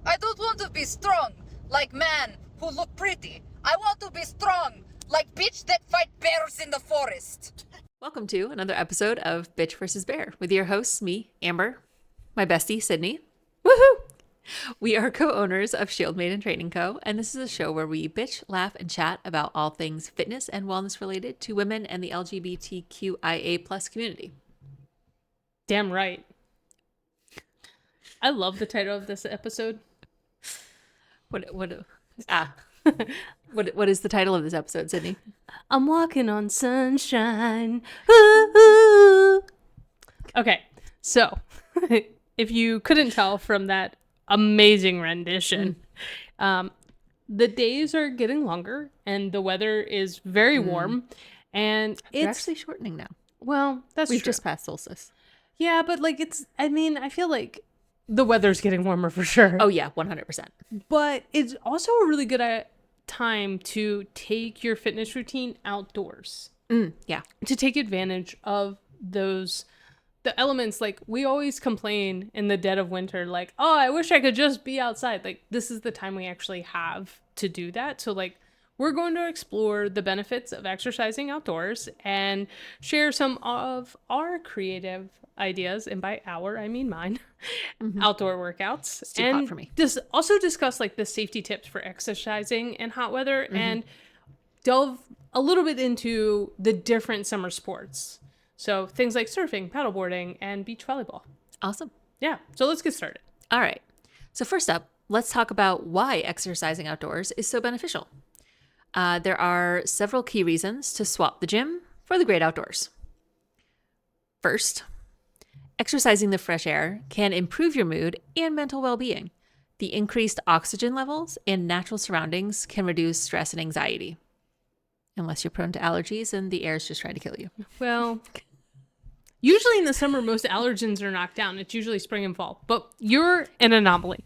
I don't want to be strong like man who look pretty. I want to be strong like bitch that fight bears in the forest. Welcome to another episode of Bitch vs. Bear with your hosts, me, Amber, my bestie, Sydney. Woohoo! We are co-owners of Shield Maiden Training Co., and this is a show where we bitch, laugh, and chat about all things fitness and wellness related to women and the LGBTQIA plus community. Damn right. I love the title of this episode. What is the title of this episode, Sydney? I'm walking on sunshine. Ooh. Okay, so if you couldn't tell from that amazing rendition, the days are getting longer and the weather is very warm, and It's it's actually shortening now. well, that's We've true. just passed solstice. Yeah, but like I feel like the weather's getting warmer for sure. Oh yeah, 100%. But it's also a really good time to take your fitness routine outdoors, Yeah. to take advantage of the elements. Like, we always complain in the dead of winter, like, oh, I wish I could just be outside. Like, this is the time we actually have to do that. So like, we're going to explore the benefits of exercising outdoors and share some of our creative ideas, and by our I mean mine, outdoor workouts. It's too hot for me. Also discuss like the safety tips for exercising in hot weather, and delve a little bit into the different summer sports. So things like surfing, paddleboarding, and beach volleyball. Awesome. Yeah, so let's get started. All right. So first up, let's talk about why exercising outdoors is so beneficial. There are several key reasons to swap the gym for the great outdoors. First, exercising the fresh air can improve your mood and mental well-being. The increased oxygen levels and natural surroundings can reduce stress and anxiety. Unless you're prone to allergies and the air is just trying to kill you. Well, usually in the summer, most allergens are knocked down. It's usually spring and fall, but you're an anomaly.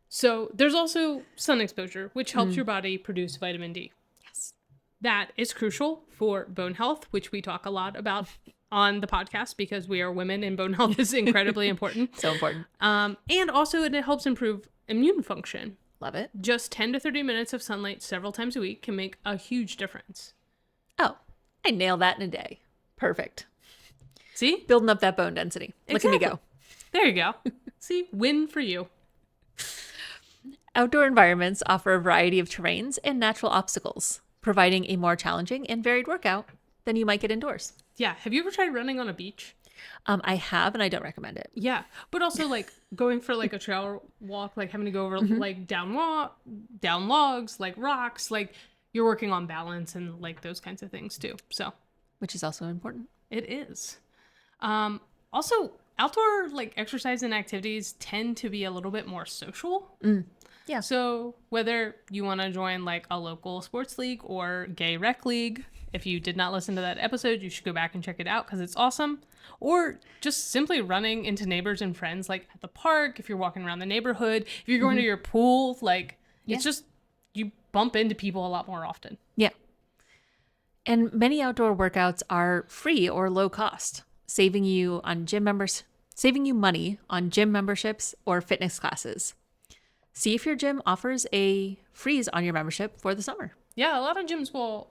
So there's also sun exposure, which helps your body produce vitamin D. Yes. That is crucial for bone health, which we talk a lot about on the podcast because we are women and bone health is incredibly important. So important. And also it helps improve immune function. Love it. Just 10 to 30 minutes of sunlight several times a week can make a huge difference. Oh, I nailed that in a day. Perfect. See? Building up that bone density. Look at me go. There you go. See? Win for you. Outdoor environments offer a variety of terrains and natural obstacles, providing a more challenging and varied workout than you might get indoors. Yeah. Have you ever tried running on a beach? I have, and I don't recommend it. Yeah. But also like going for like a trail walk, like having to go over like down logs, like rocks, like you're working on balance and like those kinds of things too. So Which is also important. it is. Also, outdoor like exercise and activities tend to be a little bit more social. Yeah. So whether you want to join like a local sports league or gay rec league, if you did not listen to that episode, you should go back and check it out because it's awesome. Or just simply running into neighbors and friends like at the park, if you're walking around the neighborhood, if you're going to your pool, like it's just, you bump into people a lot more often. Yeah. And many outdoor workouts are free or low cost, saving you money on gym memberships or fitness classes. See if your gym offers a freeze on your membership for the summer. Yeah, a lot of gyms will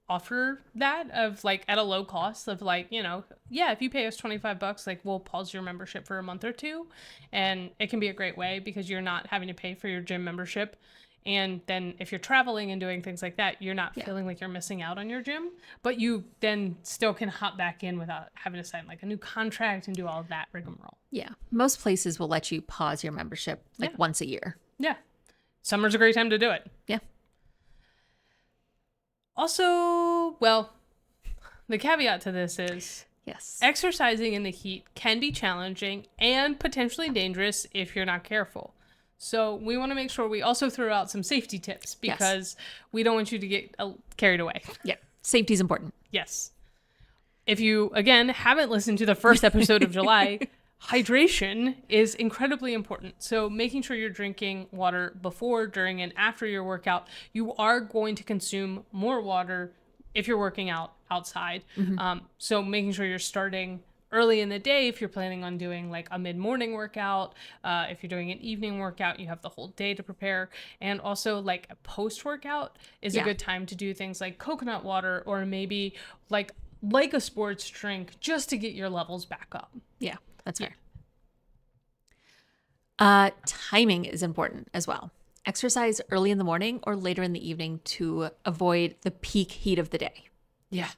offer that of like at a low cost of like, you know, yeah, if you pay us $25, like we'll pause your membership for a month or two. And it can be a great way because you're not having to pay for your gym membership. And then if you're traveling and doing things like that, you're not feeling like you're missing out on your gym, but you then still can hop back in without having to sign like a new contract and do all of that rigmarole. Yeah. Most places will let you pause your membership like once a year. Yeah. Summer's a great time to do it. Yeah. Also, well, the caveat to this is Yes. exercising in the heat can be challenging and potentially dangerous if you're not careful. So we want to make sure we also throw out some safety tips because we don't want you to get carried away. Yeah. Safety is important. Yes. If you, again, haven't listened to the first episode of July, hydration is incredibly important. So making sure you're drinking water before, during, and after your workout. You are going to consume more water if you're working out outside. So making sure you're starting early in the day, if you're planning on doing like a mid-morning workout, if you're doing an evening workout, you have the whole day to prepare. And also like a post-workout is a good time to do things like coconut water, or maybe like a sports drink, just to get your levels back up. Yeah, that's fair. Timing is important as well. Exercise early in the morning or later in the evening to avoid the peak heat of the day. Yeah.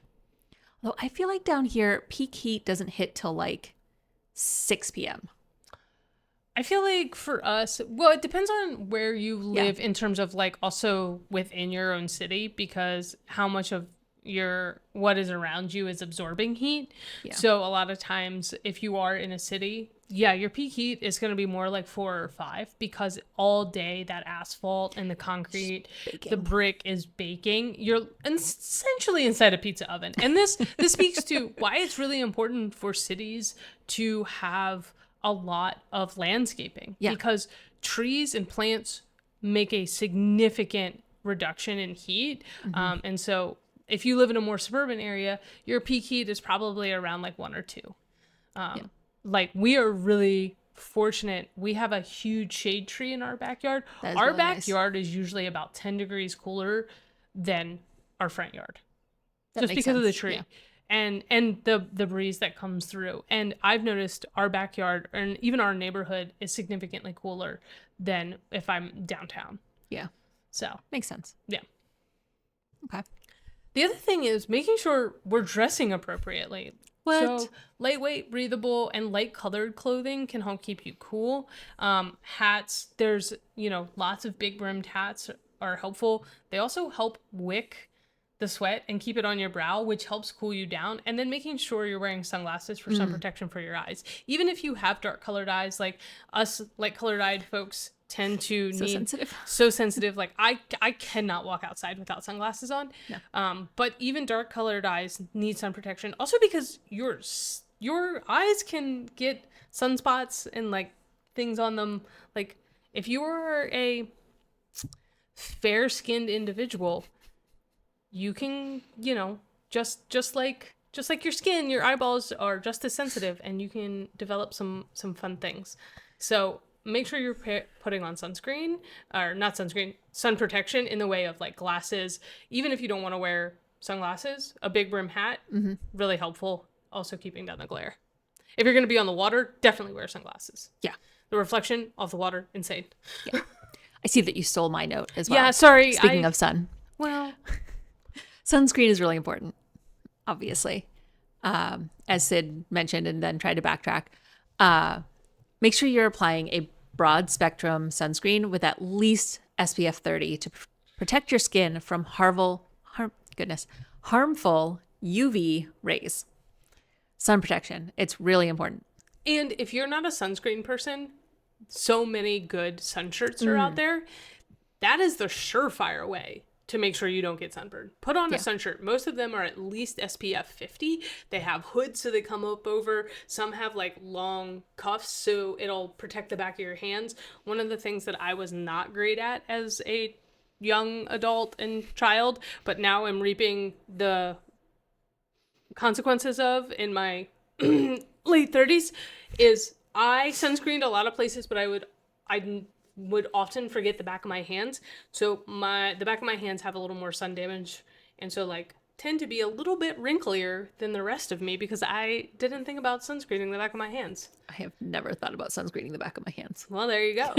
Although I feel like down here, peak heat doesn't hit till like 6 p.m. I feel like for us, well, it depends on where you live in terms of like also within your own city, because how much of what is around you is absorbing heat. Yeah. So a lot of times if you are in a city, your peak heat is going to be more like 4 or 5, because all day that asphalt and the concrete, the brick is baking. You're essentially inside a pizza oven. And this speaks to why it's really important for cities to have a lot of landscaping, because trees and plants make a significant reduction in heat. And so if you live in a more suburban area, your peak heat is probably around like 1 or 2. Like, we are really fortunate. We have a huge shade tree in our backyard. Our really nice. backyard is usually about 10 degrees cooler than our front yard, That just makes because of the sense, tree. yeah. And the breeze that comes through. And I've noticed our backyard and even our neighborhood is significantly cooler than if I'm downtown. Yeah, So, makes sense. yeah. Okay. The other thing is making sure we're dressing appropriately. What? So lightweight, breathable, and light colored clothing can help keep you cool. Hats, there's, lots of big brimmed hats are helpful. They also help wick the sweat and keep it on your brow, which helps cool you down. And then making sure you're wearing sunglasses for sun protection for your eyes. Even if you have dark colored eyes, like us light colored eyed folks tend to so sensitive. Like I cannot walk outside without sunglasses on. No. But even dark colored eyes need sun protection. Also because your eyes can get sunspots and like things on them. Like if you are a fair skinned individual, you can, just like your skin, your eyeballs are just as sensitive, and you can develop some fun things. So make sure you're putting on sunscreen, or not sunscreen, sun protection in the way of like glasses. Even if you don't want to wear sunglasses, a big brim hat, really helpful. Also keeping down the glare. If you're going to be on the water, definitely wear sunglasses. Yeah. The reflection of the water, insane. Yeah. I see that you stole my note as well. Yeah, sorry. Speaking of sun. Well, Sunscreen is really important, obviously, as Sid mentioned, and then tried to backtrack. Make sure you're applying a broad spectrum sunscreen with at least SPF 30 to protect your skin from harmful UV rays. Sun protection, it's really important. and if you're not a sunscreen person, so many good sun shirts are out there. That is the surefire way to make sure you don't get sunburned. Put on a sun shirt. Most of them are at least SPF 50. They have hoods so they come up over. Some have like long cuffs so it'll protect the back of your hands. One of the things that I was not great at as a young adult and child, but now I'm reaping the consequences of in my late 30s, is I sunscreened a lot of places, but I would often forget the back of my hands. So the back of my hands have a little more sun damage, and so like tend to be a little bit wrinklier than the rest of me because I didn't think about sunscreening the back of my hands. I have never thought about sunscreening the back of my hands. Well, there you go.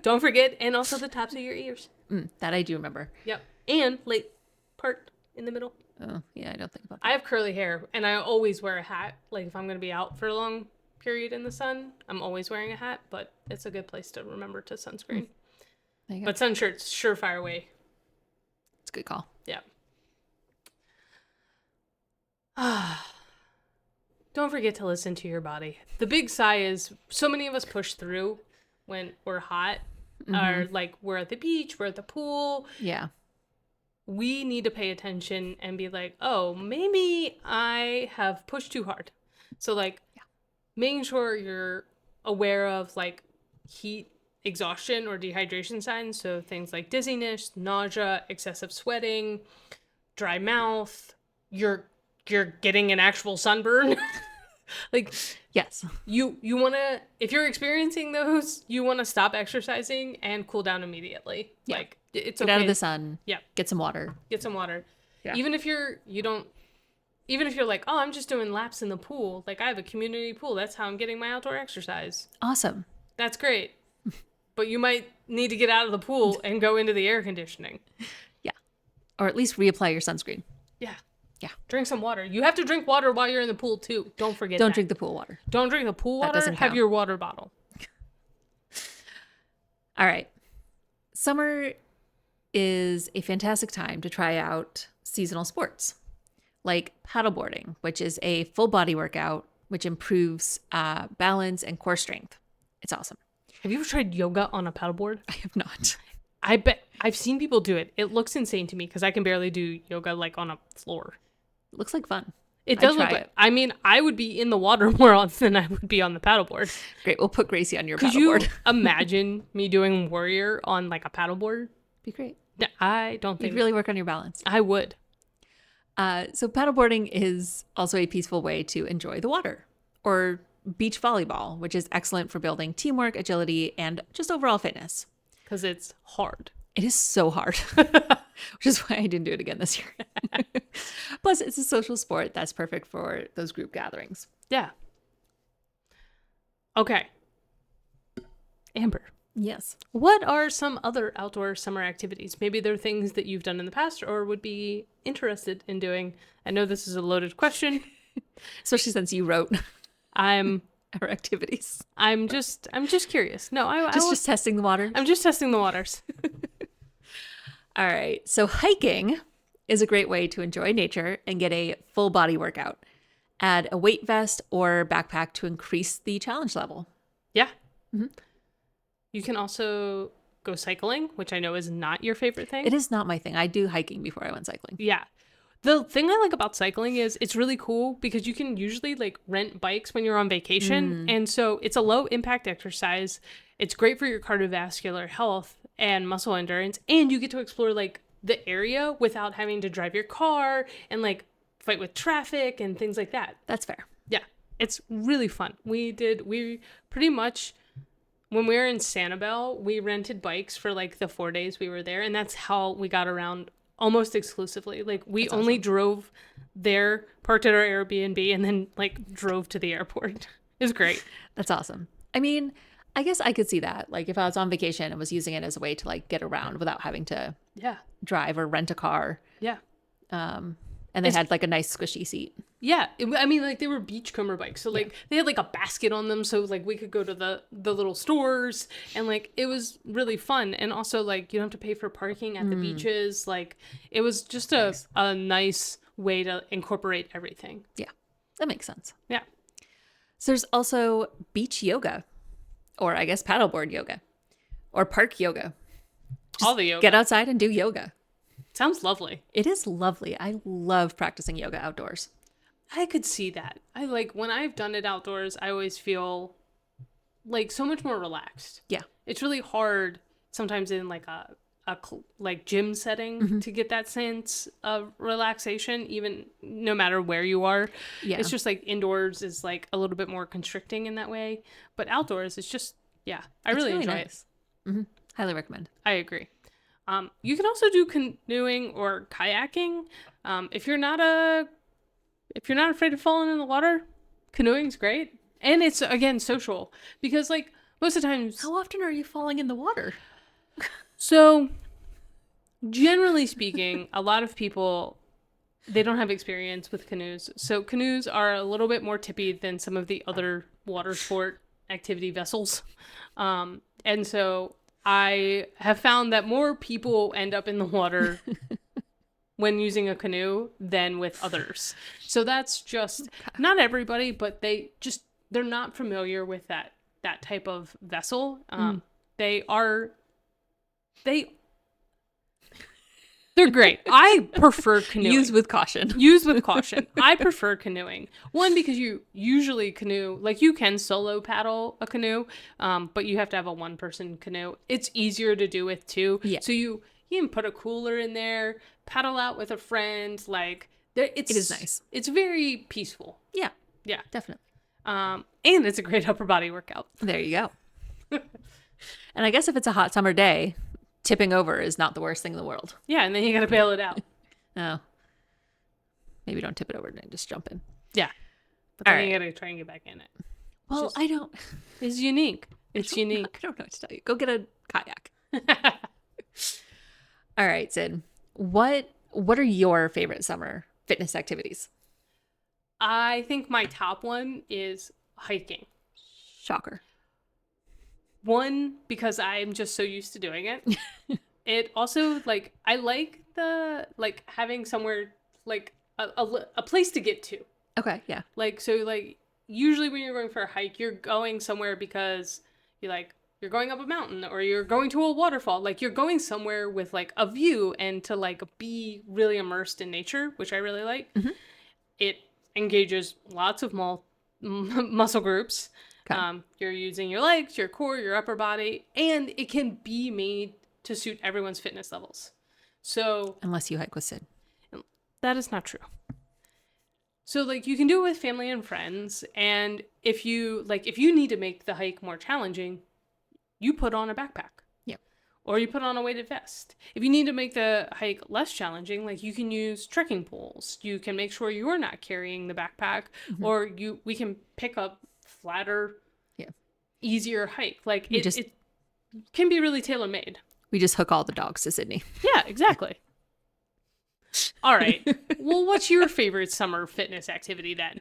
Don't forget, and also the tops of your ears. That I do remember. Yep. And late part in the middle. Oh, yeah, I don't think about that. I have curly hair, and I always wear a hat. Like if I'm going to be out for a long period in the sun, I'm always wearing a hat, but it's a good place to remember to sunscreen. There you go. But sun shirts, surefire way. It's a good call. Yeah. Don't forget to listen to your body. The big sigh is so many of us push through when we're hot, or like we're at the beach, we're at the pool. Yeah. We need to pay attention and be like, oh, maybe I have pushed too hard. So like making sure you're aware of like heat exhaustion or dehydration signs. So things like dizziness, nausea, excessive sweating, dry mouth, you're getting an actual sunburn. Like Yes. you want to, if you're experiencing those, you want to stop exercising and cool down immediately. Yeah. Like it's Get okay. out of the sun. Yeah. Get some water. Get some water. Yeah. Even if you're like, oh, I'm just doing laps in the pool. Like I have a community pool. That's how I'm getting my outdoor exercise. Awesome. That's great. But you might need to get out of the pool and go into the air conditioning. Yeah. Or at least reapply your sunscreen. Yeah. Yeah. Drink some water. You have to drink water while you're in the pool too. Don't forget Don't that. drink the pool water. Don't drink the pool water. doesn't Have count. your water bottle. All right. Summer is a fantastic time to try out seasonal sports like paddleboarding, which is a full body workout, which improves balance and core strength. It's awesome. Have you ever tried yoga on a paddleboard? I have not. I bet I've seen people do it. It looks insane to me because I can barely do yoga like on a floor. It looks like fun. It I'd does look try like, it. I mean, I would be in the water more often than I would be on the paddleboard. Great. We'll put Gracie on your Could you paddleboard. imagine me doing warrior on like a paddleboard? Be great. I don't think You'd really work on your balance. I would. So paddleboarding is also a peaceful way to enjoy the water, or beach volleyball, which is excellent for building teamwork, agility, and just overall fitness. Because it's hard. It is so hard, which is why I didn't do it again this year. Plus, it's a social sport that's perfect for those group gatherings. Yeah. Okay. Amber, Yes. what are some other outdoor summer activities? Maybe they're things that you've done in the past or would be interested in doing. I know this is a loaded question. Especially since you wrote I'm our activities. I'm just curious. No, Just testing the water. I'm just testing the waters. All right. So hiking is a great way to enjoy nature and get a full body workout. Add a weight vest or backpack to increase the challenge level. Yeah. Mm-hmm. You can also go cycling, which I know is not your favorite thing. It is not my thing. I do hiking before I went cycling. Yeah. The thing I like about cycling is it's really cool because you can usually like rent bikes when you're on vacation. And so it's a low impact exercise. It's great for your cardiovascular health and muscle endurance. And you get to explore like the area without having to drive your car and like fight with traffic and things like that. That's fair. Yeah. It's really fun. We pretty much, when we were in Sanibel, we rented bikes for like the 4 days we were there. And that's how we got around almost exclusively. Like we That's only awesome. drove there, parked at our Airbnb, and then like drove to the airport. It was great. That's awesome. I mean, I guess I could see that. Like if I was on vacation and was using it as a way to like get around without having to Yeah. drive or rent a car. Yeah. And they had like a nice squishy seat. Yeah. I mean, like they were beachcomber bikes. So like they had like a basket on them. So like we could go to the little stores and like it was really fun. And also like you don't have to pay for parking at the beaches. Like it was just a nice way to incorporate everything. Yeah, that makes sense. Yeah. So there's also beach yoga, or I guess paddleboard yoga, or park yoga. All the yoga. Get outside and do yoga. Sounds lovely. It is lovely. I love practicing yoga outdoors. I could see that. I like when I've done it outdoors, I always feel like so much more relaxed. Yeah. It's really hard sometimes in like a like gym setting to get that sense of relaxation, even no matter where you are. Yeah. It's just like indoors is like a little bit more constricting in that way, but outdoors it's just I really enjoy it. Highly recommend. I agree. You can also do canoeing or kayaking. If you're not afraid of falling in the water, canoeing's great. And it's again social because like most of the times. How often are you falling in the water? So generally speaking, a lot of people, they don't have experience with canoes. So canoes are a little bit more tippy than some of the other water sport activity vessels. And so I have found that more people end up in the water when using a canoe than with others. So that's just not everybody, but they're not familiar with that type of vessel. They're great. I prefer canoeing. Use with caution. Use with caution. I prefer canoeing. One, because you usually canoe, like you can solo paddle a canoe, but you have to have a one-person canoe. It's easier to do with two. Yeah. So you can put a cooler in there, paddle out with a friend. Like it is nice. It's very peaceful. Yeah, Yeah. definitely. And it's a great upper body workout. There you go. And I guess if it's a hot summer day, tipping over is not the worst thing in the world. Yeah, and then you got to bail it out. Oh. Maybe don't tip it over and just jump in. Yeah. But then All you right. got to try and get back in it. Well, Just- I don't. It's unique. It's I unique. don't know what to tell you. Go get a kayak. All right, Sid. What are your favorite summer fitness activities? I think my top one is hiking. Shocker. One, because I'm just so used to doing it. It also, like, I like the, like, having somewhere, like, a place to get to. Okay, yeah. Like, so, like, usually when you're going for a hike, you're going somewhere because you're going up a mountain or you're going to a waterfall. Like, you're going somewhere with, like, a view and to, like, be really immersed in nature, which I really like. Mhm. It engages lots of muscle groups. Okay. You're using your legs, your core, your upper body, and it can be made to suit everyone's fitness levels. So Unless you hike with Sid. that is not true. So, like, you can do it with family and friends, and if you need to make the hike more challenging, you put on a backpack. Yep. Or you put on a weighted vest. If you need to make the hike less challenging, like, you can use trekking poles. You can make sure you're not carrying the backpack, or we can pick up flatter, easier hike. Like, it can be really tailor-made. We just hook all the dogs to Sydney. Yeah, exactly. All right. Well, what's your favorite summer fitness activity then?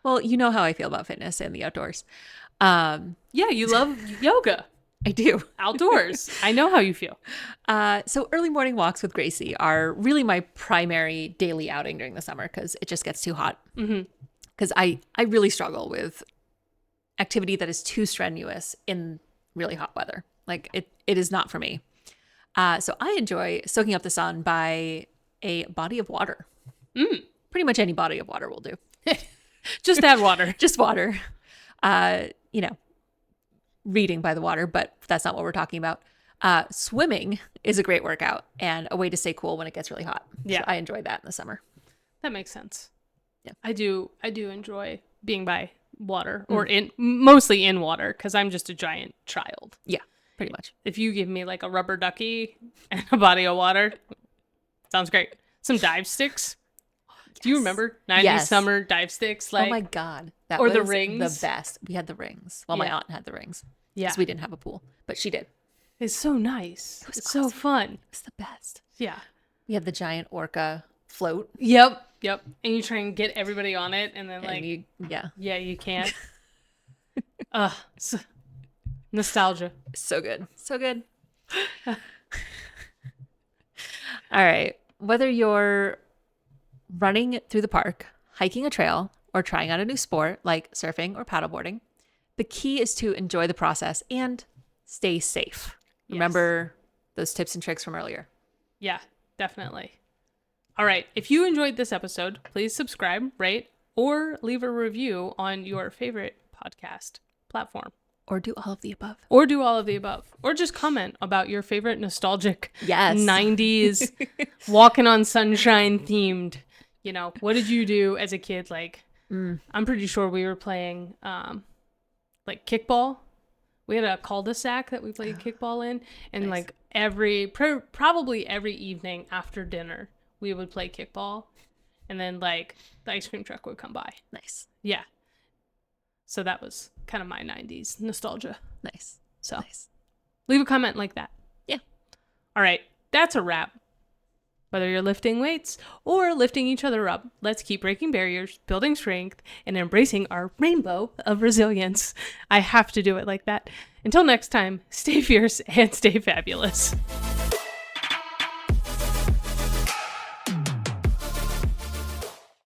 Well, you know how I feel about fitness and the outdoors. Yeah, you love yoga I do. outdoors. I know how you feel. So early morning walks with Gracie are really my primary daily outing during the summer because it just gets too hot. Because I really struggle with activity that is too strenuous in really hot weather. Like it is not for me. So I enjoy soaking up the sun by a body of water. Pretty much any body of water will do. Just add water. Just water. Reading by the water, but that's not what we're talking about. Swimming is a great workout and a way to stay cool when it gets really hot. Yeah. So I enjoy that in the summer. That makes sense. Yeah. I do enjoy being by water or mostly in water because I'm just a giant child. Yeah, pretty much. If you give me like a rubber ducky and a body of water, sounds great. Some dive sticks. Do you remember 90s Yes. summer dive sticks? Like, Oh my God. That or was the rings. the best. We had the rings. Well, my Yeah. aunt had the rings. yeah, Because we didn't have a pool, but she did. it's so nice. was It's so awesome. fun. It was the best. Yeah. We had the giant orca float. Yep. And you try and get everybody on it, and then like, Yeah, you can't. Nostalgia. so good. So good. All right. Whether you're running through the park, hiking a trail, or trying out a new sport like surfing or paddleboarding, the key is to enjoy the process and stay safe. Yes. Remember those tips and tricks from earlier. Yeah, definitely. All right. If you enjoyed this episode, please subscribe, rate, or leave a review on your favorite podcast platform. Or do all of the above. Or do all of the above. Or just comment about your favorite nostalgic Yes. 90s walking on sunshine themed. You know, what did you do as a kid? Like, I'm pretty sure we were playing like kickball. We had a cul-de-sac that we played kickball in. And Nice. like probably every evening after dinner, we would play kickball. And then like the ice cream truck would come by. Nice. Yeah. So that was kind of my 90s nostalgia. Nice. So Nice. leave a comment like that. Yeah. All right. That's a wrap. Whether you're lifting weights or lifting each other up, let's keep breaking barriers, building strength, and embracing our rainbow of resilience. I have to do it like that. Until next time, stay fierce and stay fabulous.